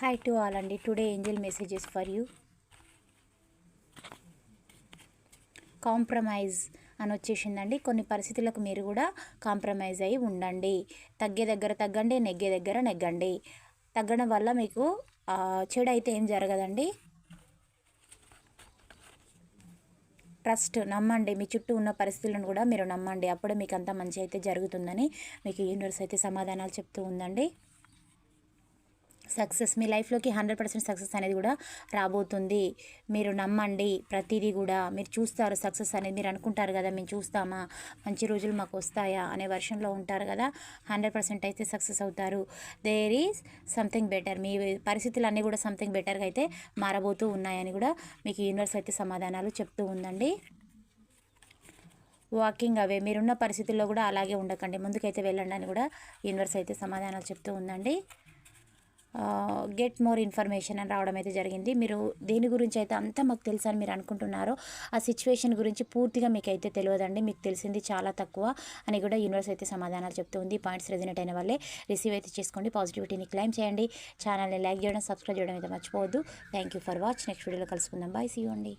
Hi to all అండి. Today Angel messages for you. Compromise అని వచ్చేసిందండి. కొన్ని పరిస్థితులకు మీరు కూడా కాంప్రమైజ్ అయ్యి ఉండండి. తగ్గే దగ్గర తగ్గండి, నెగ్గే దగ్గర నెగ్గండి. తగ్గడం వల్ల మీకు చెడు అయితే ఏం జరగదండి. ట్రస్ట్, నమ్మండి. మీ చుట్టూ ఉన్న పరిస్థితులను కూడా మీరు నమ్మండి. అప్పుడే మీకు అంతా మంచి అయితే జరుగుతుందని మీకు యూనివర్స్ అయితే సమాధానాలు చెప్తూ ఉందండి. సక్సెస్ మీ లైఫ్లోకి 100% సక్సెస్ అనేది కూడా రాబోతుంది. మీరు నమ్మండి. ప్రతిదీ కూడా మీరు చూస్తారు సక్సెస్ అనేది. మీరు అనుకుంటారు కదా, మేము చూస్తామా, మంచి రోజులు మాకు వస్తాయా అనే వర్షంలో ఉంటారు కదా. 100% అయితే సక్సెస్ అవుతారు. There is something better. మీ పరిస్థితులు అన్నీ కూడా సంథింగ్ బెటర్గా అయితే మారబోతూ ఉన్నాయని కూడా మీకు యూనివర్స్ అయితే సమాధానాలు చెప్తూ ఉందండి. వాకింగ్ అవే, మీరున్న పరిస్థితుల్లో కూడా అలాగే ఉండకండి, ముందుకైతే వెళ్ళండి అని కూడా యూనివర్స్ అయితే సమాధానాలు చెప్తూ ఉందండి. గెట్ మోర్ ఇన్ఫర్మేషన్ అని రావడం అయితే జరిగింది. మీరు దేని గురించి అయితే అంతా మాకు తెలుసు అని మీరు అనుకుంటున్నారో ఆ సిచ్యువేషన్ గురించి పూర్తిగా మీకు అయితే తెలియదండి. మీకు తెలిసింది చాలా తక్కువ అని కూడా యూనివర్స్ అయితే సమాధానాలు చెప్తుంది. పాయింట్స్ రెజనేట్ అయిన వాళ్ళే రిసీవ్ అయితే చేసుకోండి. పాజిటివిటీని క్లైమ్ చేయండి. ఛానల్ని లైక్ చేయడం, సబ్స్క్రైబ్ చేయడం అయితే మర్చిపోవద్దు. Thank you for watch. Next వీడియోలో కలుసుకుందాం. బాయ్, సీ యూ అండి.